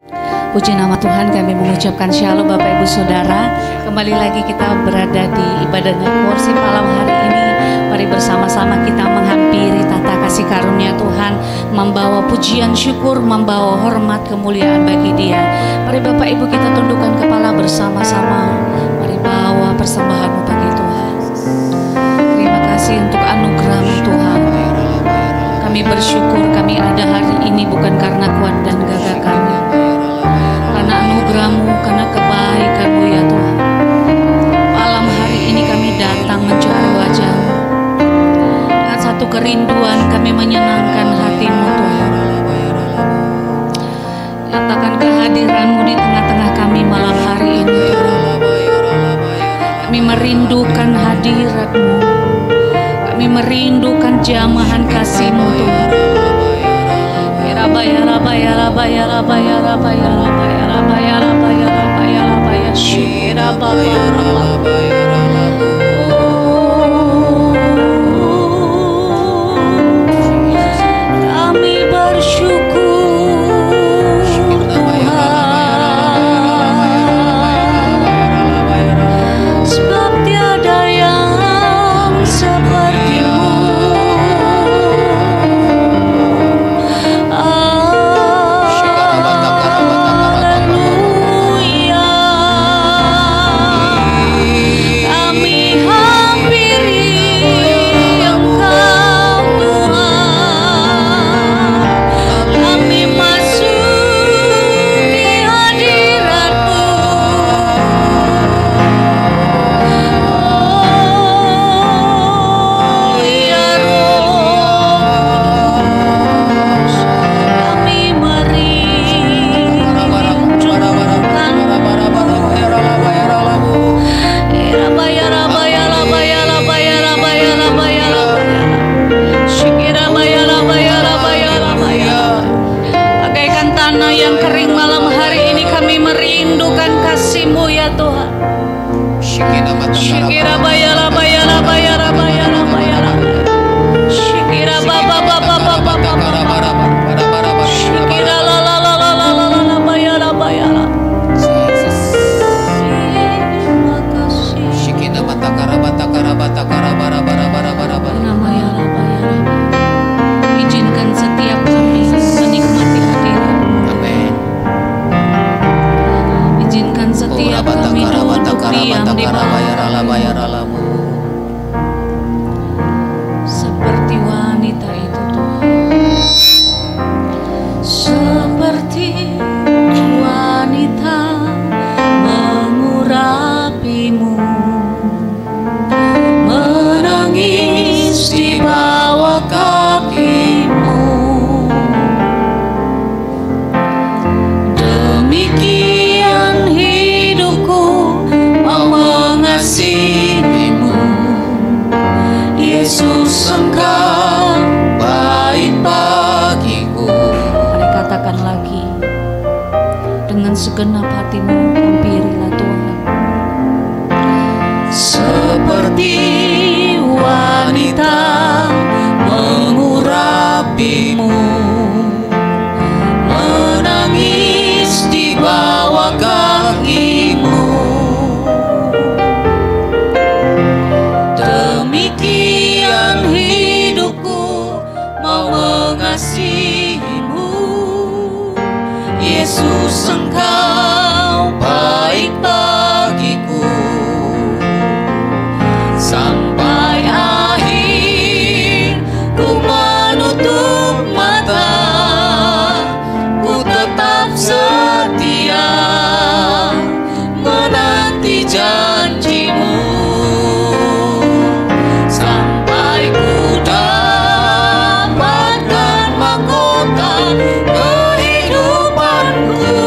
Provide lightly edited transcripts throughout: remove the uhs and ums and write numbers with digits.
Puji nama Tuhan, kami mengucapkan shalom Bapak Ibu Saudara. Kembali lagi kita berada di ibadah kursi malam hari ini. Mari bersama-sama kita menghampiri tata kasih karunia Tuhan, membawa pujian syukur, membawa hormat kemuliaan bagi Dia. Mari Bapak Ibu kita tundukkan kepala bersama-sama. Mari bawa persembahanmu bagi Tuhan. Terima kasih untuk anugerah-Mu Tuhan. Kami bersyukur kami ada hari ini bukan karena kuat dan gagah kami, karena anugerah-Mu, karena kebaikan-Mu ya Tuhan. Malam hari ini kami datang mencari wajah-Mu. Dengan satu kerinduan kami menyenangkan hati-Mu Tuhan. Nyatakan kehadiran-Mu di tengah-tengah kami malam hari ini Tuhan. Kami merindukan hadirat-Mu. Kami merindukan jamahan kasih-Mu Tuhan. Rabaya rabaya rabaya rabaya rabaya rabaya rabaya rabaya rabaya rabaya shira baba kami bersyukur Tuhan, sebab tiada yang seperti-Mu. Yang kering malam hari ini kami merindukan kasih-Mu ya Tuhan. Shikira bayala bayala bayala bayala bayala. Shikira baba baba baba baba. Shikira la la la la la la la bayala bayala. Terima kasih. Shikina matakara batakara batakara bara bara bara bara bara. Bayala bayala. Izinkan setiap kami menikmati hadirat. Izinkan setiap kami duduk diam di bawah-Mu seperti wanita itu Tuhan, seperti wanita mengurapi-Mu, menangis di bawah kaki-Mu. Demikian hidupku mau mengasihi-Mu, Yesus, Engkau baik bagiku. Mari katakan lagi dengan segenap hati-Mu, hampirilah Tuhan. Seperti wanita mengurapi-Mu, menangis di bawah kaki-Mu. Demikian hidupku mau mengasihi-Mu, Yesus, Engkau baik bagiku. Sampai akhir ku menutup mata, ku tetap setia menanti janji-Mu, sampai ku dapatkan mahkota kehidupanku.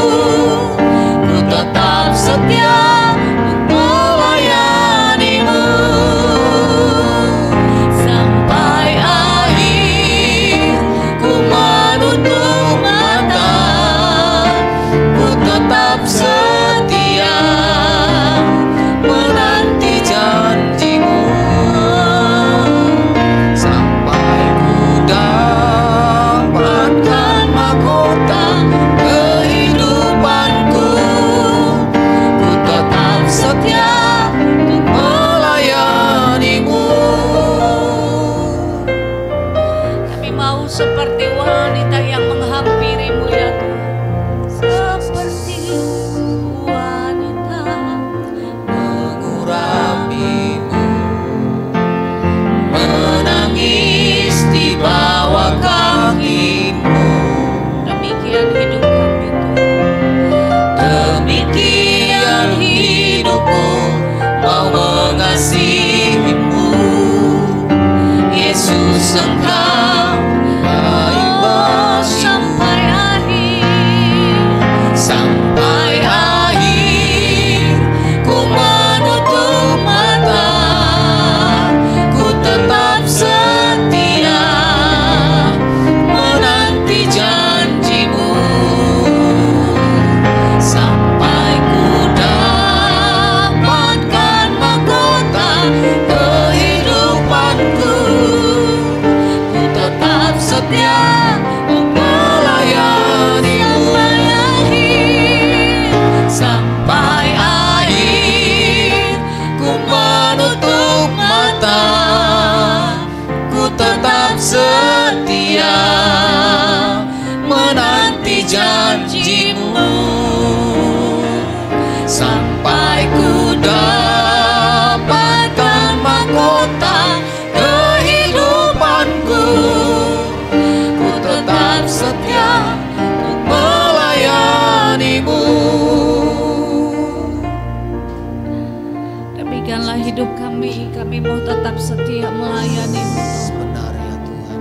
kami mau tetap setia melayani-Mu. Sebenarnya Tuhan,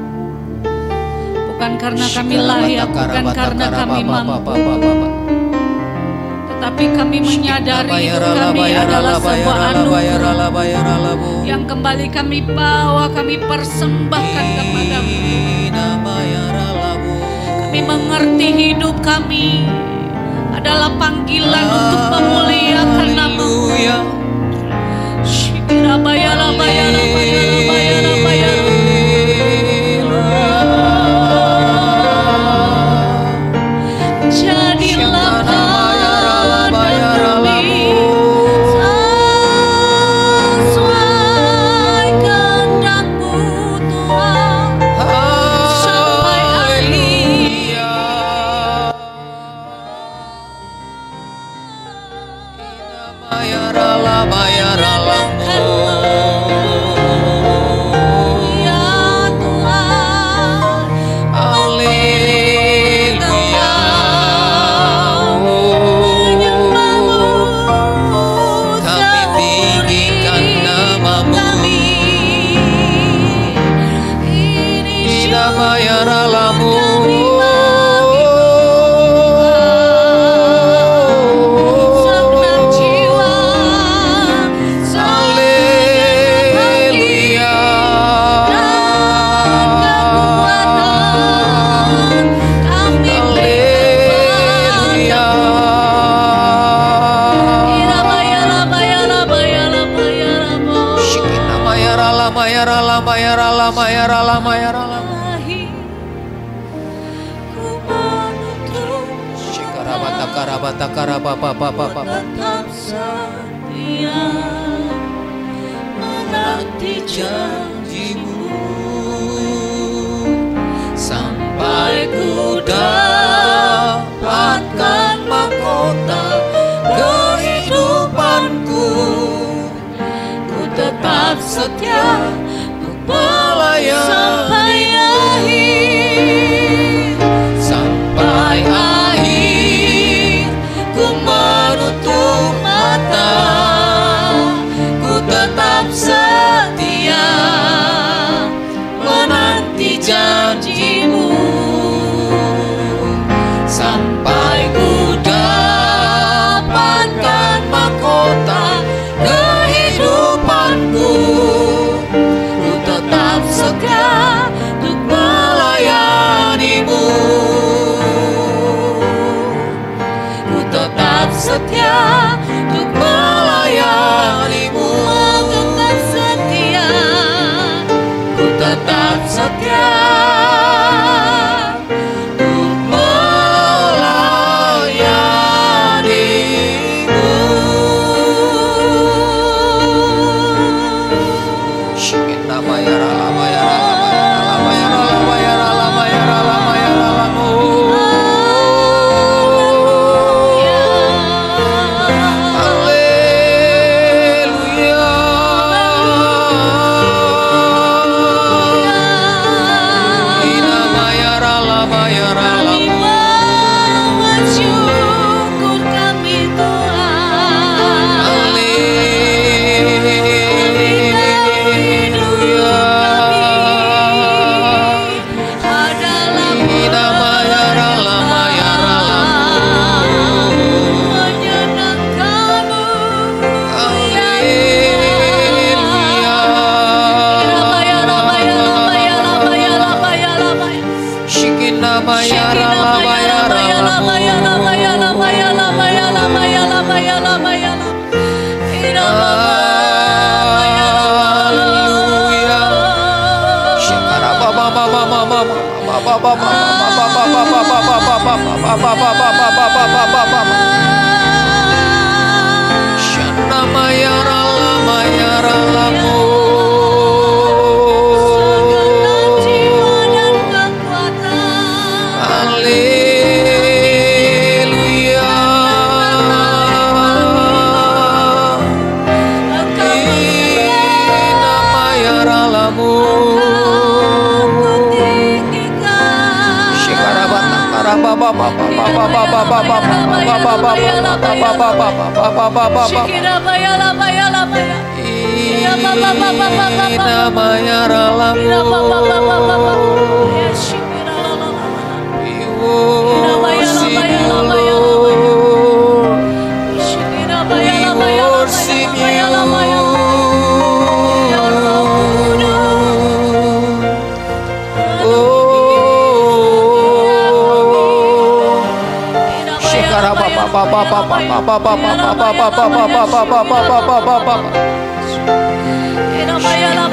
Bukan karena kami layak, bukan karena kami mampu, tetapi kami menyadari hidup kami adalah sebuah anugerah yang kembali kami bawa, kami persembahkan kepada-Mu. Kami mengerti hidup kami adalah panggilan untuk memuliakan nama-Mu. Jadilah padan kami sesuai kehendak-Mu Tuhan, sampai akhir. Tetap setia menanti janji-Mu sampai ku dapatkan mahkota kehidupanku. Ku tetap setia untuk melayani sampai akhir, sampai akhir. Ku menutup mata, ku tetap setia menanti janji-Mu sampai ku dapatkan mahkota kehidupanku. Ku tetap setia untuk melayani-Mu. Ku tetap setia untuk melayani-Mu. Tetap setia, ku tetap setia untuk melayani-Mu.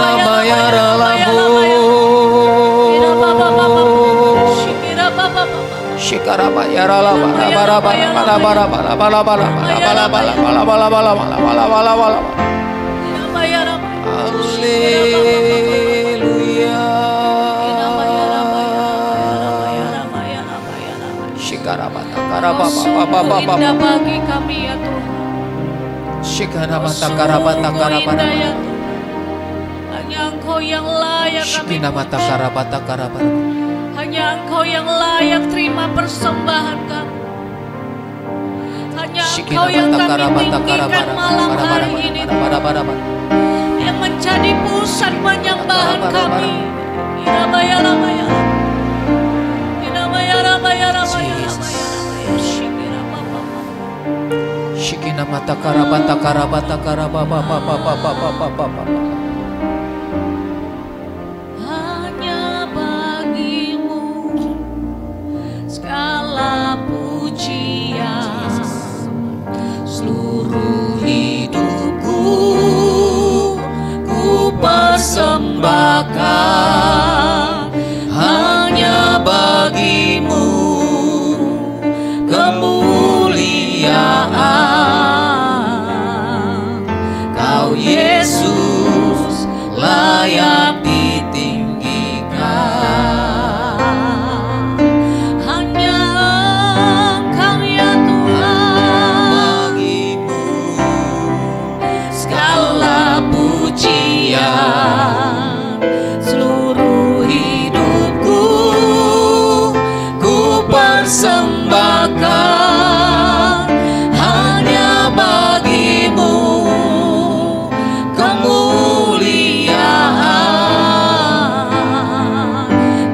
namanya ralamu. Indah bagi kami ya Tuhan. Hanya Engkau yang layak kami puji. Hanya Engkau yang layak terima persembahan kami. Hanya Engkau yang kami tinggikan malam hari ini, yang menjadi pusat penyembahan kami. Shikina mata karabata karabata karababa. Hanya bagimu segala pujian, seluruh hidupku ku persembahkan. Hanya bagimu kemuliaan, Kau Yesus layak ditinggikan. Hanya Engkau ya Tuhan, bagimu segala pujian, seluruh hidupku ku persembahkan. Hanya bagimu kemuliaan,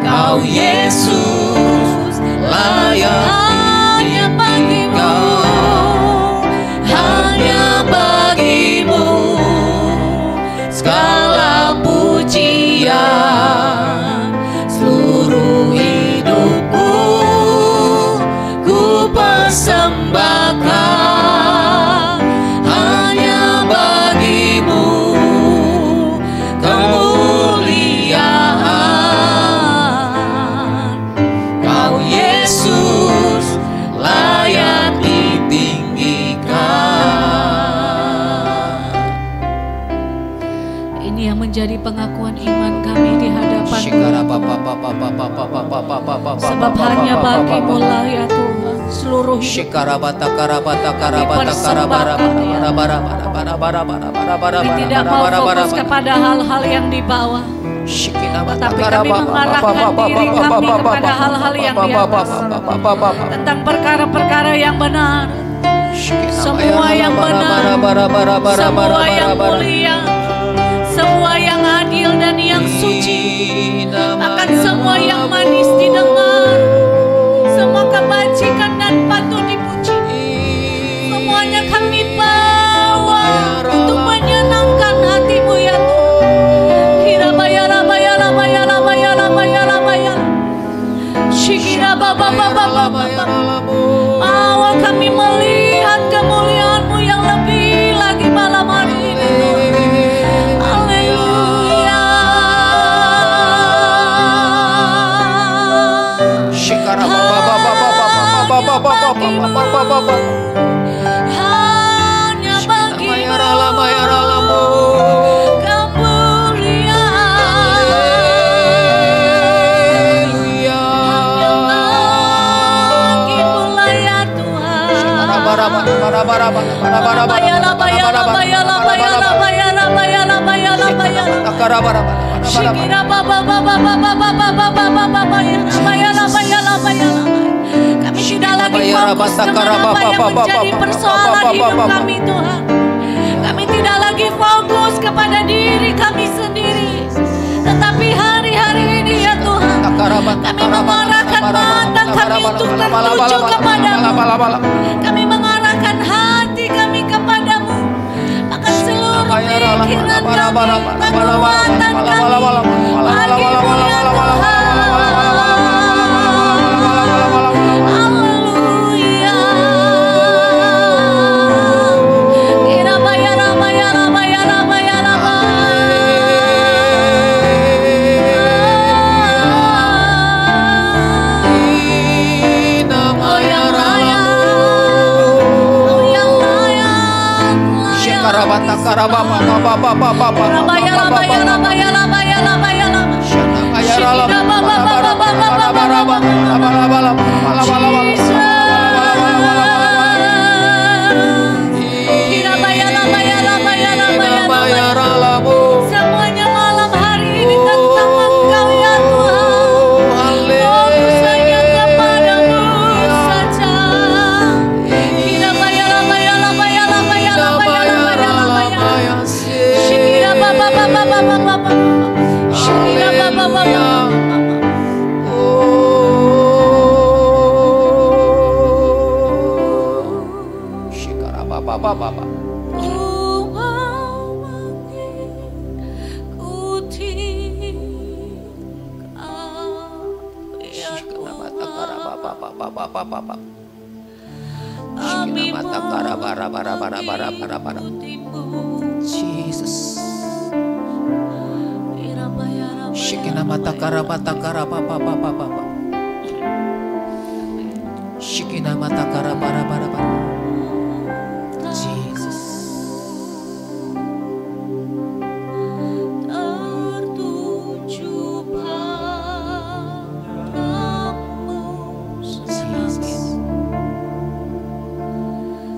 Kau Yesus layak ditinggikan. Hanya bagimu segala pujian, seluruh hidupku ku persembahkan. Hanya bagimu kemuliaan, Kau Yesus layak ditinggikan. Ini yang menjadi pengakuan iman kami di hadapan sebab hanya bagimu lah ya Tuhan seluruh hidup kami tidak mau fokus kepada hal-hal yang di bawah, tetapi kami mengarahkan diri kami kepada hal-hal yang di atas, tentang perkara-perkara yang benar, semua yang benar, semua yang mulia, semua yang adil dan yang suci, akan semua yang manis didengar, semua kebajikan dan patut dipuji, semuanya kami bawa untuk menyenangkan hatimu ya Tuhan. Kira bayara bayara bayara bayara bayara bayara, shikira baba baba baba. Awal kami melihat kemuliaan-Mu yang lebih lagi malam hari ini. Haleluya. Shikara baba baba baba baba baba. Hanya bagimu kami tidak lagi fokus dengan apa yang menjadi persoalan hidup kami Tuhan. Kami tidak lagi fokus kepada diri kami sendiri. Tetapi hari-hari ini ya Tuhan, kami mengarahkan mata kami untuk tertuju kepadamu. Kami mengarahkan hati kami kepadamu. Akan seluruh pikiran kami, penguatan kami, bagimu ya Tuhan. Haleluya. Irabaya, rabaya, rabaya, rabaya, semuanya malam hari ini tentang Engkau ya Tuhan. Fokus hanya kepadamu saja. Irabaya, rabaya, rabaya, rabaya, rabaya, rabaya, rabaya. Shikira baba baba baba baba. Shikira baba baba. Shikara baba baba. Ku mau mengikuti Kau ya Tuhan. Kami mengikutimu. Jesus. Irabaya, rabaya, Shikina mata karabata karababa baba baba. Shikina mata karabara bara bara. Jesus. tertuju padamu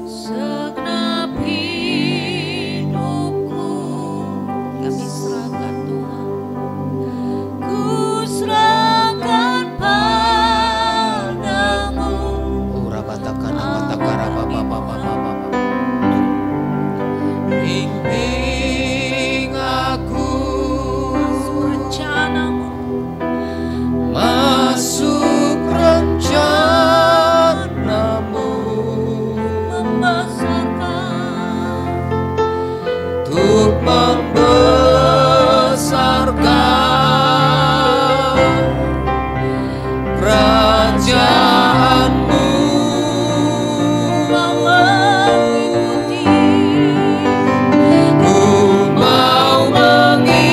segenap hidupku kami serahkan Tuhan, ku serahkan padamu. Urabata kana mata karababa baba baba. Bimbing aku Masuk rencanamu, masuk rencanamu membesarkan untuk membesarkan kerajaanmu. mau mengikuti Ku mau mengikuti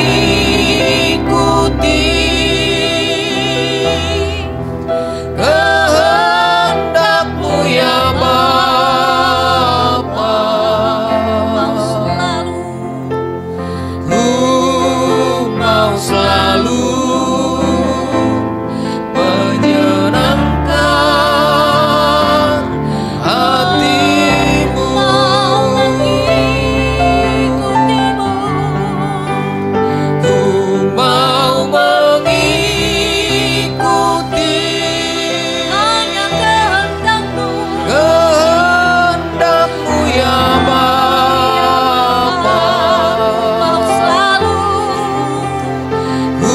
kehendak-Mu ya Bapa. mau selalu Ku mau selalu menyenangkan hati-Mu. mau mengikutimu. Ku mau mengikuti Hanya kehendak-Mu, kehendak-Mu ya Bapa. mau selalu Ku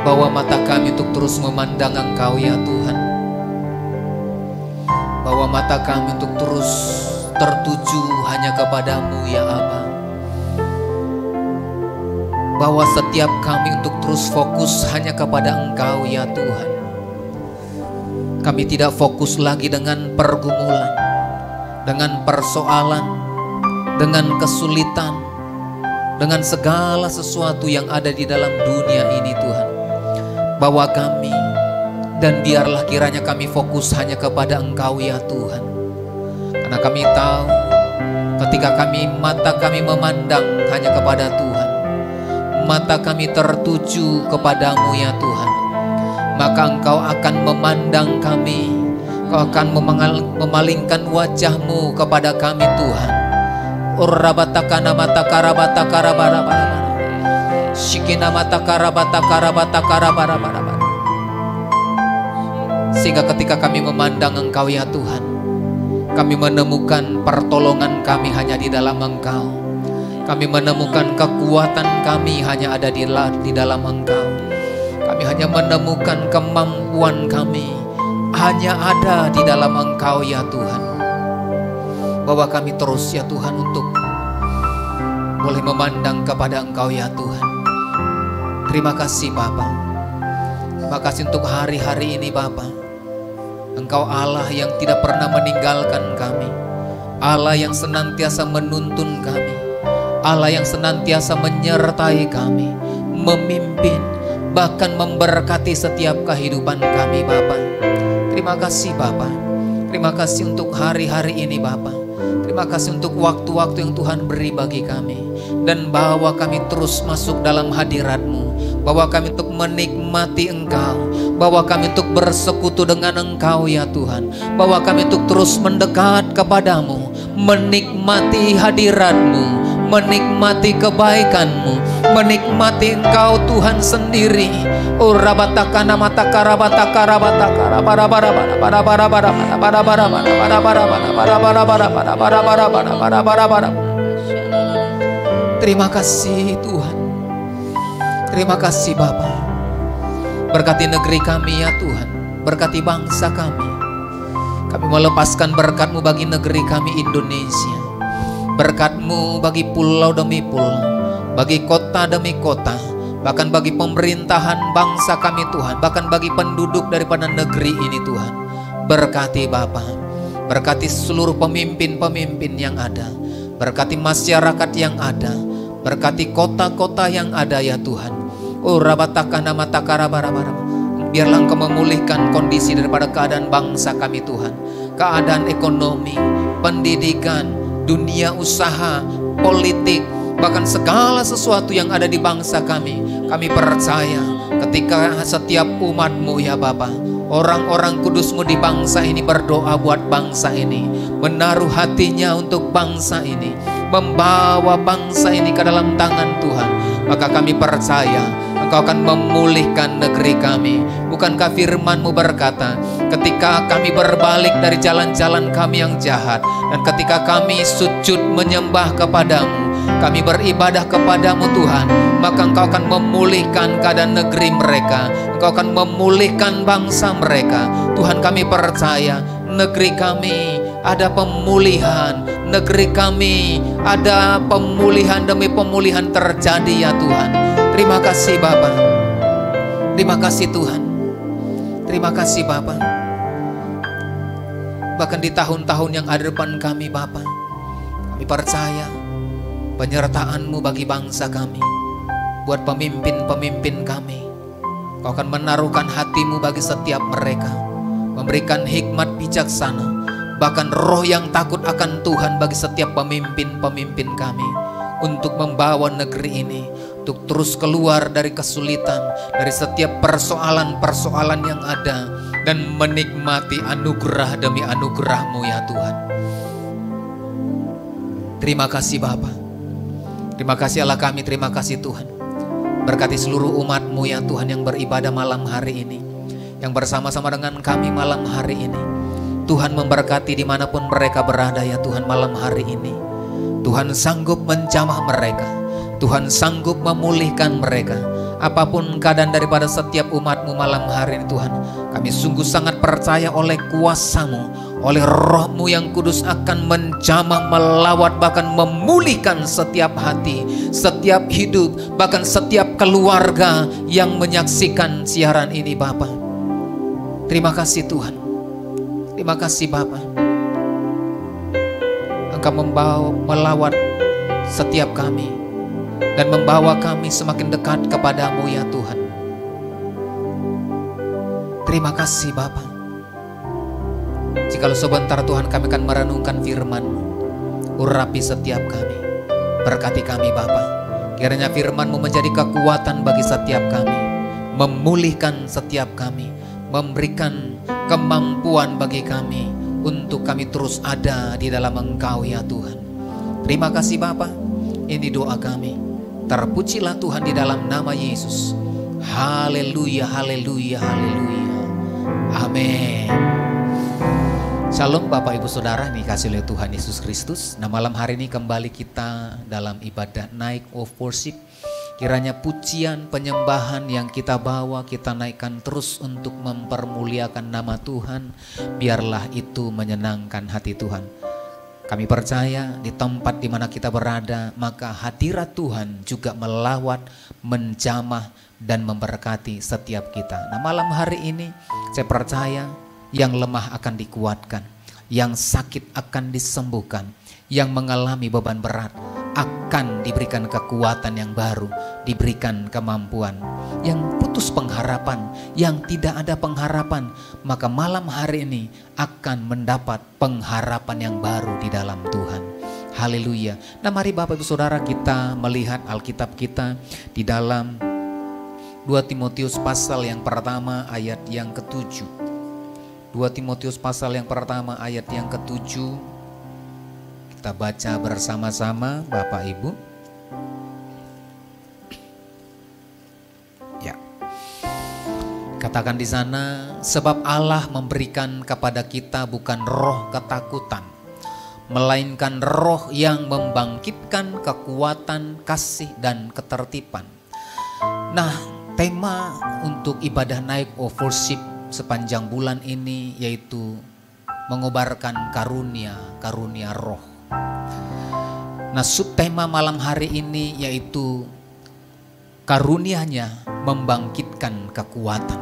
Bawa mata kami untuk terus memandang Engkau ya Tuhan. Bawa mata kami untuk terus tertuju hanya kepadamu ya Aba. Bawa setiap kami untuk terus fokus hanya kepada Engkau ya Tuhan. Kami tidak fokus lagi dengan pergumulan, dengan persoalan, dengan kesulitan, dengan segala sesuatu yang ada di dalam dunia ini Tuhan. Bawa kami dan biarlah kiranya kami fokus hanya kepada Engkau ya Tuhan. Karena kami tahu ketika mata kami memandang hanya kepada Tuhan, mata kami tertuju kepadamu ya Tuhan, maka Engkau akan memandang kami, Engkau akan memalingkan wajahmu kepada kami Tuhan. Urrabatakana mata karabata karabara Shikina mata karabata karabata karabara. Sehingga ketika kami memandang Engkau ya Tuhan, kami menemukan pertolongan kami hanya di dalam Engkau. Kami menemukan kekuatan kami hanya ada di dalam Engkau. Kami hanya menemukan kemampuan kami hanya ada di dalam Engkau ya Tuhan. Bawa kami terus ya Tuhan untuk boleh memandang kepada Engkau ya Tuhan. Terima kasih Bapa. Terima kasih untuk hari-hari ini Bapa. Engkau Allah yang tidak pernah meninggalkan kami, Allah yang senantiasa menuntun kami, Allah yang senantiasa menyertai kami, memimpin, bahkan memberkati setiap kehidupan kami Bapa. Terima kasih Bapa. Terima kasih untuk hari-hari ini Bapa. Terima kasih untuk waktu-waktu yang Tuhan beri bagi kami. Dan bawa kami terus masuk dalam hadirat-Mu. Bawa kami untuk menikmati Engkau. Bawa kami untuk bersekutu dengan Engkau ya Tuhan. Bawa kami untuk terus mendekat kepadamu, menikmati hadirat-Mu, menikmati kebaikan-Mu, menikmati Engkau Tuhan sendiri. Urabatakana mata karabata karabata karabara bara bara bara bara bara bara bara bara bara bara bara bara. Terima kasih Tuhan. Terima kasih Bapa. Berkati negeri kami ya Tuhan. Berkati bangsa kami. Kami melepaskan berkat-Mu bagi negeri kami Indonesia. Berkat-Mu bagi pulau demi pulau, bagi kota demi kota, bahkan bagi pemerintahan bangsa kami Tuhan, bahkan bagi penduduk daripada negeri ini Tuhan. Berkati Bapa. Berkati seluruh pemimpin-pemimpin yang ada. Berkati masyarakat yang ada. Berkati kota-kota yang ada ya Tuhan. Rabatakana mata karabara-bara. Biarlah Engkau memulihkan kondisi daripada keadaan bangsa kami Tuhan. Keadaan ekonomi, pendidikan, dunia usaha, politik, bahkan segala sesuatu yang ada di bangsa kami. Kami percaya ketika setiap umat-Mu ya Bapa, orang-orang kudus-Mu di bangsa ini berdoa buat bangsa ini, menaruh hatinya untuk bangsa ini, membawa bangsa ini ke dalam tangan Tuhan, maka kami percaya Engkau akan memulihkan negeri kami. Bukankah firman-Mu berkata, ketika kami berbalik dari jalan-jalan kami yang jahat, dan ketika kami sujud menyembah kepadamu, kami beribadah kepadamu Tuhan, maka Engkau akan memulihkan keadaan negeri mereka. Engkau akan memulihkan bangsa mereka. Tuhan, kami percaya negeri kami ada pemulihan, negeri kami ada pemulihan demi pemulihan terjadi ya Tuhan. Terima kasih Bapa. Terima kasih Tuhan. Terima kasih Bapa. Bahkan di tahun-tahun yang ada depan kami Bapa, kami percaya penyertaan-Mu bagi bangsa kami, buat pemimpin-pemimpin kami. Kau akan menaruhkan hati-Mu bagi setiap mereka, memberikan hikmat bijaksana, bahkan roh yang takut akan Tuhan bagi setiap pemimpin-pemimpin kami, untuk membawa negeri ini untuk terus keluar dari kesulitan, dari setiap persoalan-persoalan yang ada, dan menikmati anugerah demi anugerah-Mu ya Tuhan. Terima kasih Bapa. Terima kasih Allah kami, terima kasih Tuhan. Berkati seluruh umat-Mu ya Tuhan yang beribadah malam hari ini, yang bersama-sama dengan kami malam hari ini. Tuhan memberkati dimanapun mereka berada ya Tuhan malam hari ini. Tuhan sanggup menjamah mereka, Tuhan sanggup memulihkan mereka. Apapun keadaan daripada setiap umat-Mu malam hari ini Tuhan, kami sungguh sangat percaya oleh kuasa-Mu, oleh Roh-Mu yang kudus akan menjamah, melawat, bahkan memulihkan setiap hati, setiap hidup, bahkan setiap keluarga yang menyaksikan siaran ini Bapa. Terima kasih Tuhan, terima kasih Bapa. Engkau melawat setiap kami dan membawa kami semakin dekat kepadamu ya Tuhan. Terima kasih Bapa. Jikalau sebentar Tuhan kami akan merenungkan firman-Mu, urapi setiap kami, berkati kami Bapa. Kiranya firman-Mu menjadi kekuatan bagi setiap kami, memulihkan setiap kami, memberikan kemampuan bagi kami untuk kami terus ada di dalam Engkau ya Tuhan. Terima kasih Bapa. Ini doa kami. Terpujilah Tuhan di dalam nama Yesus. Haleluya, haleluya, haleluya. Amin. Shalom Bapak Ibu Saudara, ini kasih oleh Tuhan Yesus Kristus. Nah malam hari ini kembali kita dalam ibadah Night of Worship. Kiranya pujian, penyembahan yang kita bawa, kita naikkan terus untuk mempermuliakan nama Tuhan. Biarlah itu menyenangkan hati Tuhan. Kami percaya di tempat di mana kita berada, maka hadirat Tuhan juga melawat, menjamah, dan memberkati setiap kita. Nah malam hari ini saya percaya yang lemah akan dikuatkan, yang sakit akan disembuhkan, yang mengalami beban berat akan diberikan kekuatan yang baru, diberikan kemampuan. Yang putus pengharapan, yang tidak ada pengharapan, maka malam hari ini akan mendapat pengharapan yang baru di dalam Tuhan. Haleluya. Nah mari Bapak Ibu Saudara kita melihat Alkitab kita di dalam 2 Timotius pasal yang pertama ayat yang ke-7. 2 Timotius pasal yang pertama ayat yang ke-7. Kita baca bersama-sama Bapak Ibu. Ya. Katakan di sana, sebab Allah memberikan kepada kita bukan roh ketakutan, melainkan roh yang membangkitkan kekuatan, kasih, dan ketertiban. Nah, tema untuk ibadah Night of Worship sepanjang bulan ini yaitu mengobarkan karunia roh. Nah subtema malam hari ini yaitu karunianya membangkitkan kekuatan.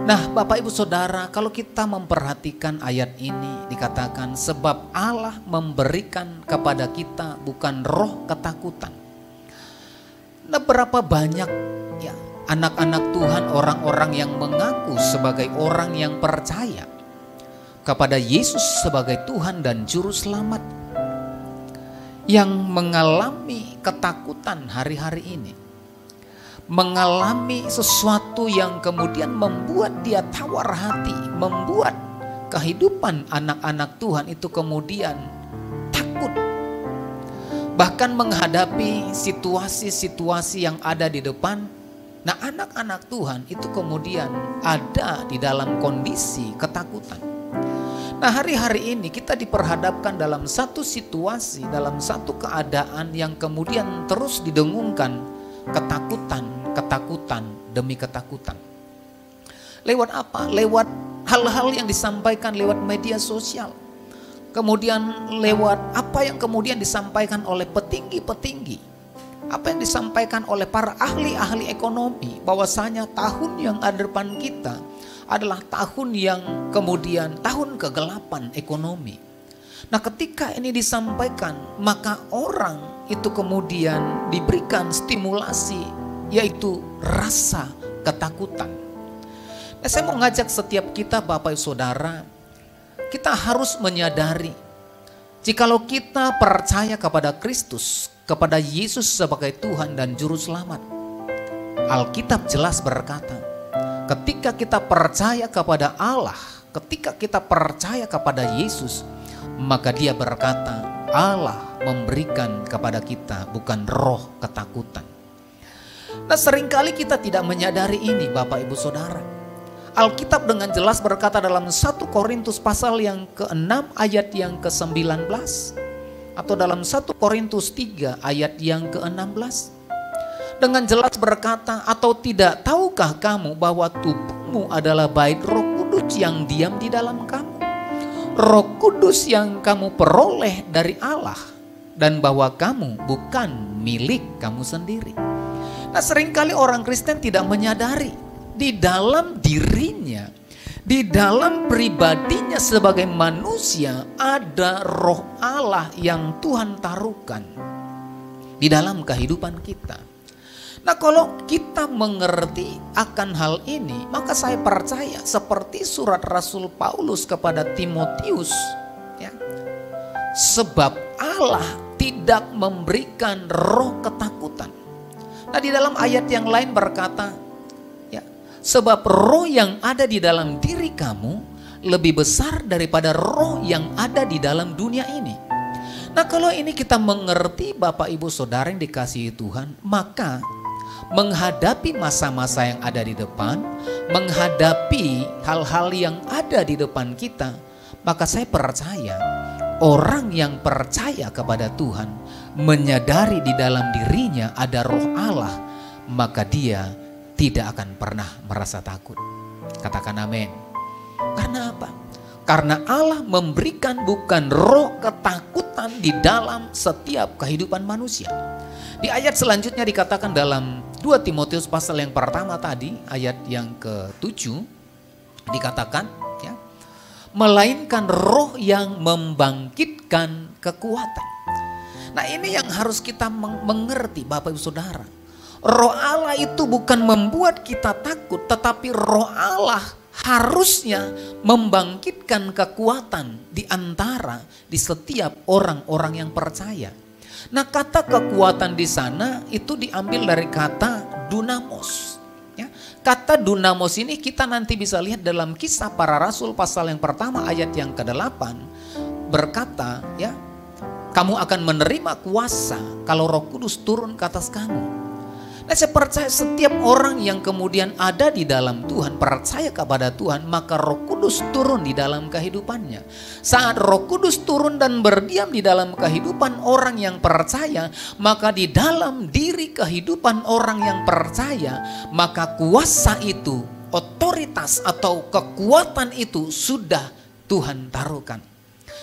Nah Bapak Ibu Saudara, kalau kita memperhatikan ayat ini dikatakan sebab Allah memberikan kepada kita bukan roh ketakutan. Nah berapa banyak ya anak-anak Tuhan, orang-orang yang mengaku sebagai orang yang percaya kepada Yesus sebagai Tuhan dan Juru Selamat, yang mengalami ketakutan hari-hari ini, mengalami sesuatu yang kemudian membuat dia tawar hati, membuat kehidupan anak-anak Tuhan itu kemudian takut, bahkan menghadapi situasi-situasi yang ada di depan. Nah anak-anak Tuhan itu kemudian ada di dalam kondisi ketakutan. Nah hari-hari ini kita diperhadapkan dalam satu situasi, dalam satu keadaan yang kemudian terus didengungkan ketakutan demi ketakutan. Lewat apa? Lewat hal-hal yang disampaikan lewat media sosial. Kemudian lewat apa yang kemudian disampaikan oleh petinggi-petinggi. Apa yang disampaikan oleh para ahli-ahli ekonomi, bahwasanya tahun yang ada depan kita adalah tahun yang kemudian tahun kegelapan ekonomi. Nah ketika ini disampaikan, maka orang itu kemudian diberikan stimulasi, yaitu rasa ketakutan. Nah saya mau ngajak setiap kita Bapak Ibu Saudara, kita harus menyadari, jikalau kita percaya kepada Kristus, kepada Yesus sebagai Tuhan dan Juru Selamat, Alkitab jelas berkata, ketika kita percaya kepada Allah, ketika kita percaya kepada Yesus, maka Dia berkata, Allah memberikan kepada kita bukan roh ketakutan. Nah, seringkali kita tidak menyadari ini, Bapak Ibu Saudara. Alkitab dengan jelas berkata dalam 1 Korintus pasal yang ke-6 ayat yang ke-19, atau dalam 1 Korintus 3 ayat yang ke-16, dengan jelas berkata, atau tidak tahukah kamu bahwa tubuhmu adalah bait Roh Kudus yang diam di dalam kamu, Roh Kudus yang kamu peroleh dari Allah, dan bahwa kamu bukan milik kamu sendiri. Nah, seringkali orang Kristen tidak menyadari di dalam dirinya, di dalam pribadinya sebagai manusia ada Roh Allah yang Tuhan taruhkan di dalam kehidupan kita. Nah, kalau kita mengerti akan hal ini, maka saya percaya seperti surat Rasul Paulus kepada Timotius, ya, sebab Allah tidak memberikan roh ketakutan. Nah, di dalam ayat yang lain berkata, ya, sebab roh yang ada di dalam diri kamu lebih besar daripada roh yang ada di dalam dunia ini. Nah, kalau ini kita mengerti, Bapak Ibu Saudara yang dikasihi Tuhan, maka menghadapi masa-masa yang ada di depan, menghadapi hal-hal yang ada di depan kita, maka saya percaya orang yang percaya kepada Tuhan, menyadari di dalam dirinya ada Roh Allah, maka dia tidak akan pernah merasa takut. Katakan amin. Karena apa? Karena Allah memberikan bukan roh ketakutan di dalam setiap kehidupan manusia. Di ayat selanjutnya dikatakan dalam 2 Timotius pasal yang pertama tadi, ayat yang ke-7, dikatakan, ya, melainkan roh yang membangkitkan kekuatan. Nah, ini yang harus kita mengerti, Bapak Ibu Saudara. Roh Allah itu bukan membuat kita takut, tetapi roh Allah harusnya membangkitkan kekuatan di antara di setiap orang-orang yang percaya. Nah, kata kekuatan di sana itu diambil dari kata dunamos. Ya, kata dunamos ini kita nanti bisa lihat dalam Kisah Para Rasul pasal yang pertama ayat yang ke-8 berkata, ya, kamu akan menerima kuasa kalau Roh Kudus turun ke atas kamu. Nah, saya percaya setiap orang yang kemudian ada di dalam Tuhan, percaya kepada Tuhan, maka Roh Kudus turun di dalam kehidupannya. Saat Roh Kudus turun dan berdiam di dalam kehidupan orang yang percaya, maka di dalam diri kehidupan orang yang percaya, maka kuasa itu, otoritas atau kekuatan itu sudah Tuhan taruhkan.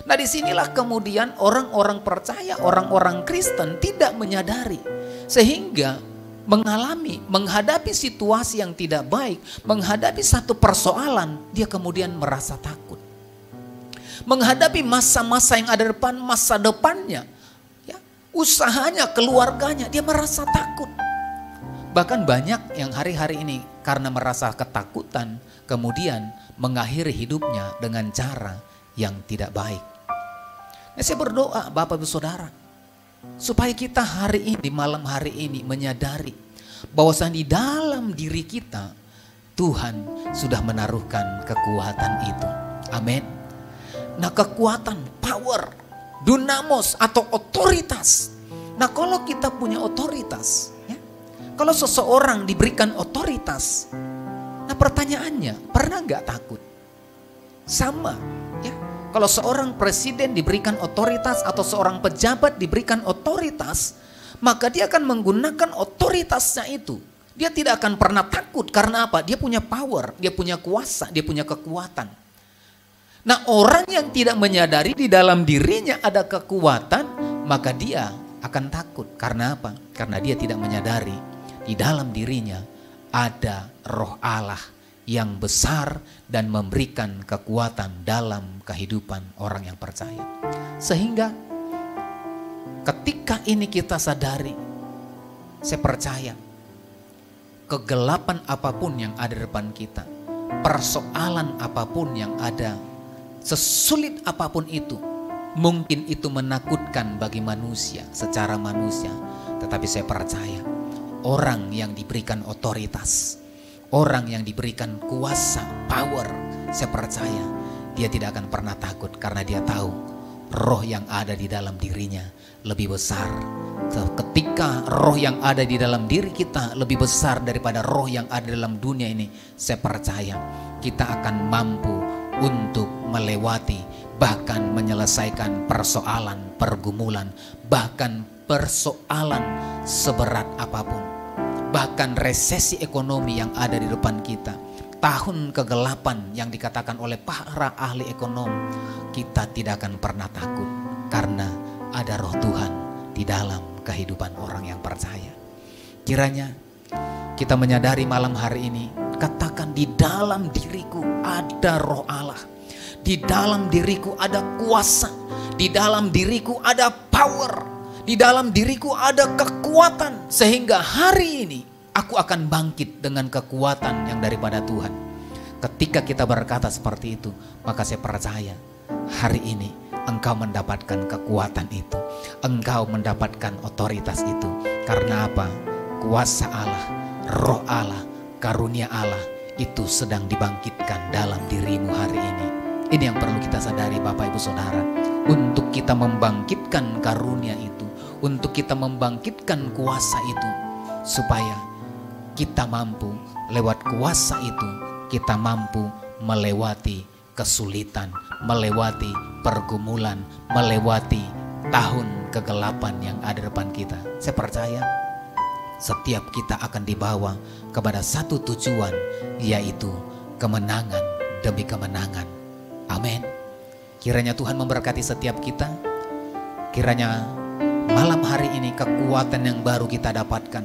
Nah, disinilah kemudian orang-orang percaya, orang-orang Kristen tidak menyadari, sehingga menghadapi situasi yang tidak baik, menghadapi satu persoalan, dia kemudian merasa takut. Menghadapi masa-masa yang ada depan, masa depannya, ya, usahanya, keluarganya, dia merasa takut. Bahkan banyak yang hari-hari ini karena merasa ketakutan, kemudian mengakhiri hidupnya dengan cara yang tidak baik. Nah, saya berdoa, Bapak Ibu Saudara, supaya kita hari ini, malam hari ini menyadari bahwasanya di dalam diri kita Tuhan sudah menaruhkan kekuatan itu. Amin. Nah, kekuatan, power, dunamos atau otoritas. Nah, kalau kita punya otoritas, ya, kalau seseorang diberikan otoritas, nah pertanyaannya, pernah nggak takut? Sama, ya. Kalau seorang presiden diberikan otoritas atau seorang pejabat diberikan otoritas, maka dia akan menggunakan otoritasnya itu. Dia tidak akan pernah takut karena apa? Dia punya power, dia punya kuasa, dia punya kekuatan. Nah, orang yang tidak menyadari di dalam dirinya ada kekuatan, maka dia akan takut. Karena apa? Karena dia tidak menyadari di dalam dirinya ada Roh Allah yang besar dan memberikan kekuatan dalam kehidupan orang yang percaya. Sehingga ketika ini kita sadari, saya percaya kegelapan apapun yang ada di depan kita, persoalan apapun yang ada, sesulit apapun itu, mungkin itu menakutkan bagi manusia secara manusia, tetapi saya percaya orang yang diberikan otoritas, orang yang diberikan kuasa, power, saya percaya dia tidak akan pernah takut karena dia tahu roh yang ada di dalam dirinya lebih besar, Ketika roh yang ada di dalam diri kita lebih besar daripada roh yang ada dalam dunia ini, saya percaya kita akan mampu untuk melewati, bahkan menyelesaikan persoalan, pergumulan, bahkan persoalan seberat apapun, bahkan resesi ekonomi yang ada di depan kita, tahun kegelapan yang dikatakan oleh para ahli ekonomi. Kita tidak akan pernah takut karena ada roh Tuhan di dalam kehidupan orang yang percaya. Kiranya kita menyadari malam hari ini, katakan, di dalam diriku ada roh Allah, di dalam diriku ada kuasa, di dalam diriku ada power, di dalam diriku ada kekuatan, sehingga hari ini aku akan bangkit dengan kekuatan yang daripada Tuhan. Ketika kita berkata seperti itu, maka saya percaya hari ini engkau mendapatkan kekuatan itu, engkau mendapatkan otoritas itu. Karena apa? Kuasa Allah, roh Allah, karunia Allah itu sedang dibangkitkan dalam dirimu hari ini. Ini yang perlu kita sadari Bapak Ibu Saudara. Untuk kita membangkitkan karunia itu, untuk kita membangkitkan kuasa itu, supaya kita mampu lewat kuasa itu, kita mampu melewati kesulitan, melewati pergumulan, melewati tahun kegelapan yang ada depan kita. Saya percaya setiap kita akan dibawa kepada satu tujuan, yaitu kemenangan demi kemenangan. Amin. Kiranya Tuhan memberkati setiap kita. Kiranya malam hari ini kekuatan yang baru kita dapatkan,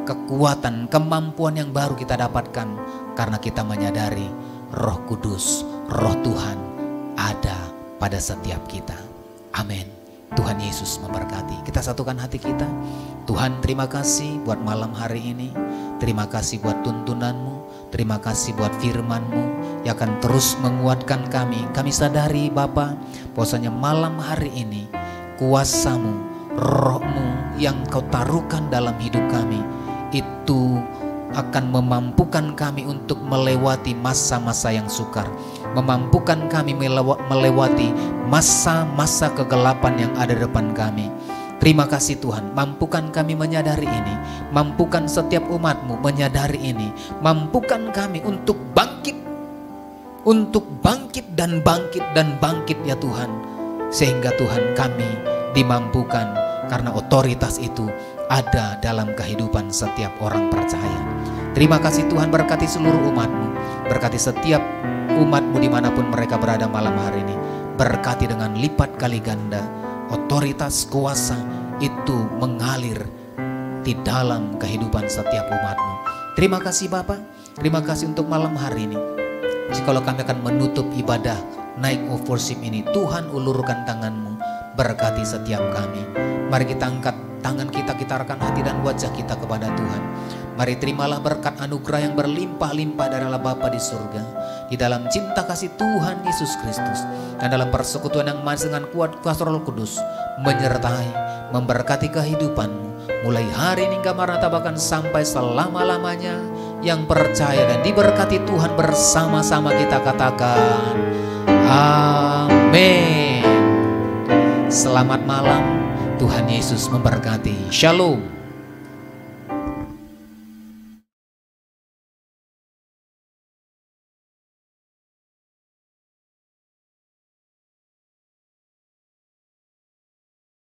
kekuatan, kemampuan yang baru kita dapatkan, karena kita menyadari Roh Kudus, Roh Tuhan ada pada setiap kita. Amin. Tuhan Yesus memberkati. Kita satukan hati kita. Tuhan, terima kasih buat malam hari ini. Terima kasih buat tuntunan-Mu. Terima kasih buat firman-Mu yang akan terus menguatkan kami. Kami sadari Bapa, bahwasanya malam hari ini kuasa-Mu, Roh-Mu yang Kau taruhkan dalam hidup kami, itu akan memampukan kami untuk melewati masa-masa yang sukar, memampukan kami melewati masa-masa kegelapan yang ada di depan kami. Terima kasih Tuhan, mampukan kami menyadari ini, mampukan setiap umat-Mu menyadari ini, mampukan kami untuk bangkit dan bangkit ya Tuhan, sehingga Tuhan kami dimampukan karena otoritas itu ada dalam kehidupan setiap orang percaya. Terima kasih Tuhan, berkati seluruh umat-Mu, berkati setiap umat-Mu dimanapun mereka berada malam hari ini. Berkati dengan lipat kali ganda, otoritas kuasa itu mengalir di dalam kehidupan setiap umat-Mu. Terima kasih Bapa, terima kasih untuk malam hari ini. Jikalau kami akan menutup ibadah Night of Worship ini, Tuhan ulurkan tangan-Mu, berkati setiap kami. Mari kita angkat tangan kita, kita arahkan hati dan wajah kita kepada Tuhan. Mari terimalah berkat anugerah yang berlimpah-limpah dari Allah Bapa di surga, di dalam cinta kasih Tuhan Yesus Kristus, dan dalam persekutuan yang manis dengan kuat kuasa Roh Kudus, menyertai, memberkati kehidupanmu, mulai hari ini hingga maranatha bahkan sampai selama-lamanya. Yang percaya dan diberkati Tuhan bersama-sama kita katakan amin. Selamat malam, Tuhan Yesus memberkati. Shalom.